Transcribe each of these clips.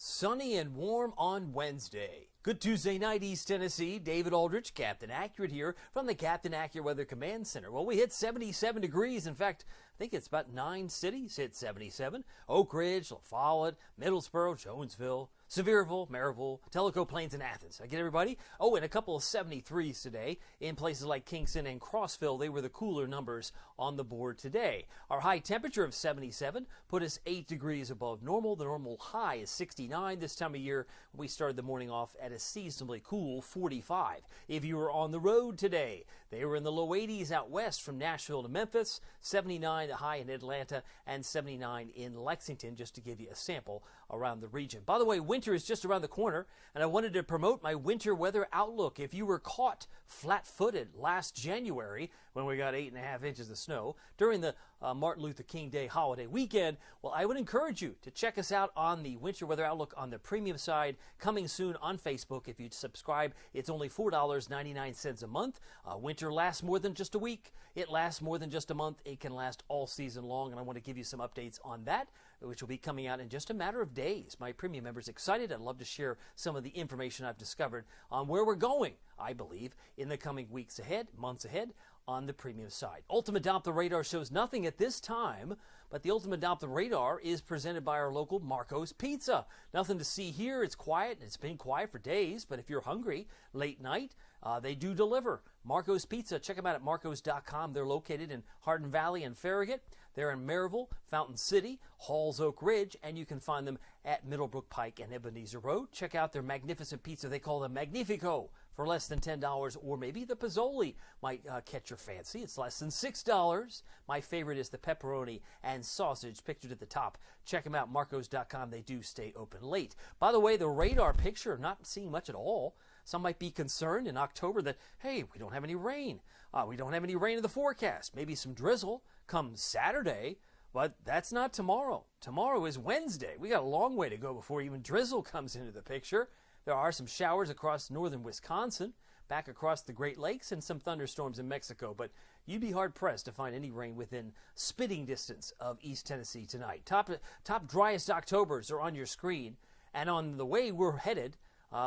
Sunny and warm on Wednesday. Good Tuesday night, East Tennessee. David Aldrich, Captain Accurate here from the Captain Accurate Weather Command Center. Well, we hit 77 degrees. In fact, I think it's about 9 cities hit 77. Oak Ridge, La Follette, Middlesboro, Jonesville, Sevierville, Maryville, Tellico Plains, and Athens. I get everybody? Oh, and a couple of 73s today in places like Kingston and Crossville. They were the cooler numbers on the board today. Our high temperature of 77 put us 8 degrees above normal. The normal high is 69 this time of year. We started the morning off at a seasonably cool 45. If you were on the road today, they were in the low 80s out west from Nashville to Memphis, 79 the high in Atlanta, and 79 in Lexington, just to give you a sample around the region. By the way, winter is just around the corner, and I wanted to promote my winter weather outlook. If you were caught flat-footed last January when we got 8.5 inches of snow during the Martin Luther King Day holiday weekend, well, I would encourage you to check us out on the winter weather outlook on the premium side, coming soon on Facebook. If you subscribe, it's only $4.99 a month. Winter lasts more than just a week. It lasts more than just a month. It can last all season long, and I want to give you some updates on that, which will be coming out in just a matter of days. My premium members excited. I'd love to share some of the information I've discovered on where we're going, I believe, in the coming weeks ahead, months ahead, on the premium side. Ultimate Doppler Radar shows nothing at this time, but the Ultimate Doppler Radar is presented by our local Marco's Pizza. Nothing to see here. It's quiet. It's been quiet for days, but if you're hungry late night, they do deliver. Marco's Pizza, check them out at marcos.com. They're located in Hardin Valley and Farragut. They're in Maryville, Fountain City, Halls Oak Ridge, and you can find them at Middlebrook Pike and Ebenezer Road. Check out their magnificent pizza. They call them Magnifico for less than $10, or maybe the Pizzoli might catch your fancy. It's less than $6. My favorite is the pepperoni and sausage pictured at the top. Check them out, marcos.com. They do stay open late. By the way, the radar picture, not seeing much at all. Some might be concerned in October that, hey, we don't have any rain. We don't have any rain in the forecast. Maybe some drizzle come Saturday, but that's not tomorrow. Tomorrow is Wednesday. We got a long way to go before even drizzle comes into the picture. There are some showers across northern Wisconsin, back across the Great Lakes, and some thunderstorms in Mexico, but you'd be hard-pressed to find any rain within spitting distance of East Tennessee tonight. Top driest Octobers are on your screen, and on the way we're headed,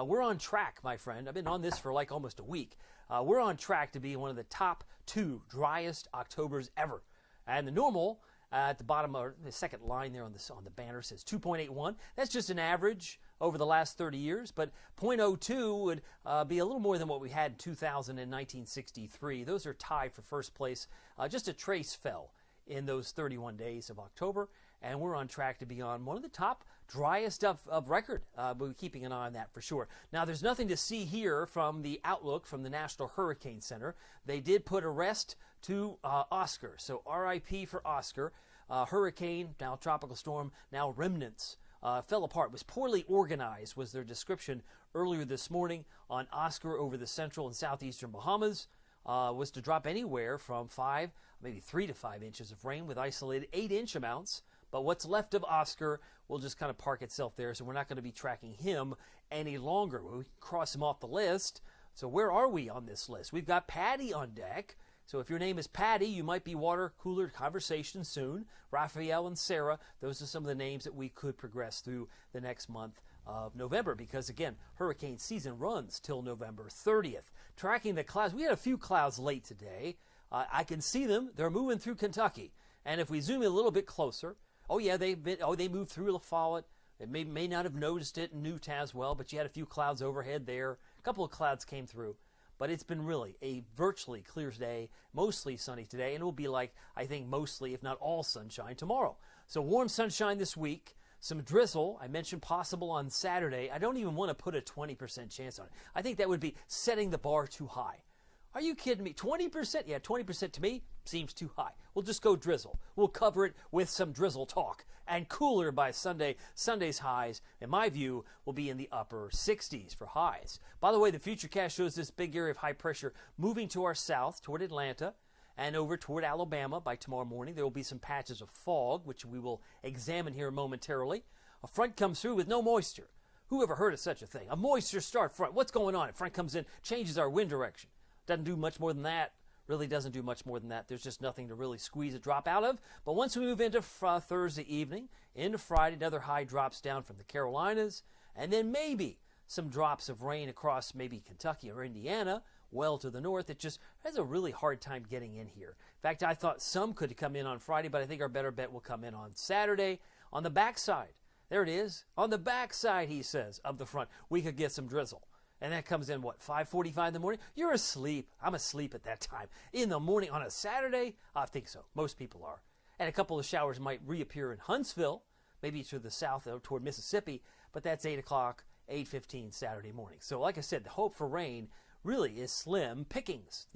we're on track, my friend. I've been on this for like almost a week. We're on track to be one of the top 2 driest Octobers ever. And the normal at the bottom, or the second line there on the banner, says 2.81. That's just an average over the last 30 years, but 0.02 would be a little more than what we had in 2000 and 1963. Those are tied for first place. Just a trace fell in those 31 days of October, and we're on track to be on one of the top driest of record. We're keeping an eye on that for sure. Now, there's nothing to see here from the outlook from the National Hurricane Center. They did put a rest to Oscar, so RIP for Oscar. Hurricane, now tropical storm, now remnants. Fell apart, was poorly organized, was their description earlier this morning on Oscar over the central and southeastern Bahamas. Was to drop anywhere from 5, maybe 3 to 5 inches of rain with isolated 8-inch amounts. But what's left of Oscar will just kind of park itself there, so we're not going to be tracking him any longer. We can cross him off the list. So where are we on this list? We've got Patty on deck. So if your name is Patty, you might be water cooler conversation soon. Raphael and Sarah, those are some of the names that we could progress through the next month of November, because again, hurricane season runs till November 30th. Tracking the clouds, we had a few clouds late today. I can see them. They're moving through Kentucky. And if we zoom in a little bit closer, they moved through La Follette. They may not have noticed it in Newtown as well, but you had a few clouds overhead there. A couple of clouds came through. But it's been really a virtually clear day, mostly sunny today, and it will be like, I think, mostly, if not all, sunshine tomorrow. So warm sunshine this week, some drizzle. I mentioned possible on Saturday. I don't even want to put a 20% chance on it. I think that would be setting the bar too high. Are you kidding me? 20%? Yeah, 20% to me seems too high. We'll just go drizzle. We'll cover it with some drizzle talk. And cooler by Sunday. Sunday's highs, in my view, will be in the upper 60s for highs. By the way, the Futurecast shows this big area of high pressure moving to our south toward Atlanta and over toward Alabama by tomorrow morning. There will be some patches of fog, which we will examine here momentarily. A front comes through with no moisture. Who ever heard of such a thing? A moisture start front. What's going on? A front comes in, changes our wind direction. Doesn't do much more than that. Really doesn't do much more than that. There's just nothing to really squeeze a drop out of. But once we move into Thursday evening, into Friday. Another high drops down from the Carolinas, and then maybe some drops of rain across maybe Kentucky or Indiana, well to the north. It just has a really hard time getting in here. In fact, I thought some could come in on Friday, but I think our better bet will come in on Saturday. On the backside, there it is. On the backside, he says, of the front, we could get some drizzle. And that comes in, 5:45 in the morning? You're asleep. I'm asleep at that time. In the morning on a Saturday? I think so. Most people are. And a couple of showers might reappear in Huntsville, maybe to the south toward Mississippi, but that's 8 o'clock, 8:15 Saturday morning. So like I said, the hope for rain really is slim pickings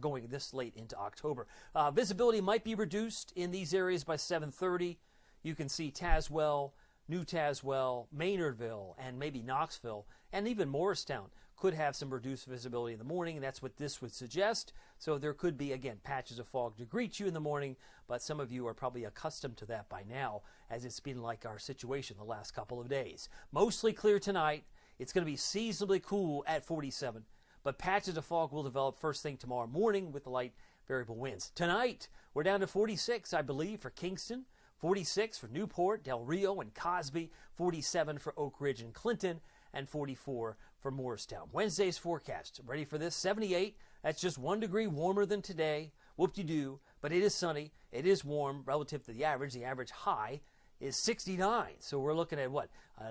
going this late into October. Visibility might be reduced in these areas by 7:30. You can see Tazewell, New Tazewell, Maynardville, and maybe Knoxville, and even Morristown could have some reduced visibility in the morning, and that's what this would suggest. So there could be, again, patches of fog to greet you in the morning, but some of you are probably accustomed to that by now, as it's been like our situation the last couple of days. Mostly clear tonight. It's going to be seasonably cool at 47, but patches of fog will develop first thing tomorrow morning with the light variable winds. Tonight, we're down to 46, I believe, for Kingston, 46 for Newport, Del Rio, and Cosby, 47 for Oak Ridge and Clinton, and 44 for Morristown. Wednesday's forecast, ready for this? 78. That's just 1 degree warmer than today. Whoop-de-doo. But it is sunny. It is warm relative to the average. The average high is 69. So we're looking at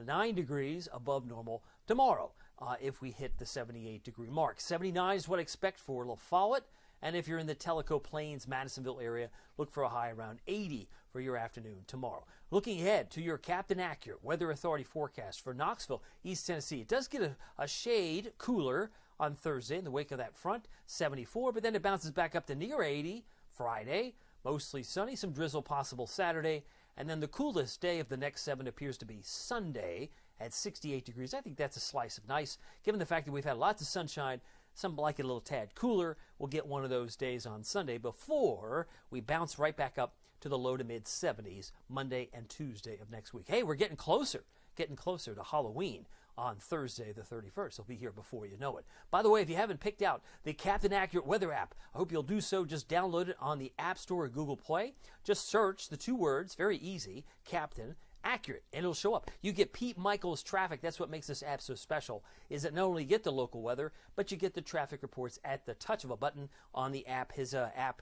9 degrees above normal tomorrow if we hit the 78-degree mark. 79 is what I expect for La Follette. And if you're in the Tellico Plains, Madisonville area, look for a high around 80 for your afternoon tomorrow. Looking ahead to your Captain Accurate Weather Authority forecast for Knoxville, East Tennessee. It does get a shade cooler on Thursday in the wake of that front, 74, but then it bounces back up to near 80 Friday, mostly sunny, some drizzle possible Saturday, and then the coolest day of the next 7 appears to be Sunday at 68 degrees. I think that's a slice of nice, given the fact that we've had lots of sunshine. Some like it a little tad cooler. We'll get one of those days on Sunday before we bounce right back up to the low to mid 70s Monday and Tuesday of next week. Hey, we're getting closer to Halloween on Thursday the 31st. It'll be here before you know it. By the way, if you haven't picked out the Captain Accurate Weather app, I hope you'll do so. Just download it on the App Store or Google Play. Just search the 2 words, very easy, Captain Accurate, and it'll show up. You get Pete Michaels traffic. That's what makes this app so special, is that not only you get the local weather, but you get the traffic reports at the touch of a button on the app. His app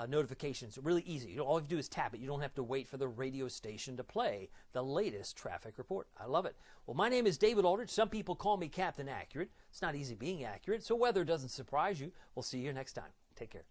notifications are really easy. All you have to do is tap it. You don't have to wait for the radio station to play the latest traffic report. I love it. Well, my name is David Aldrich. Some people call me Captain Accurate. It's not easy being accurate, so weather doesn't surprise you. We'll see you next time. Take care.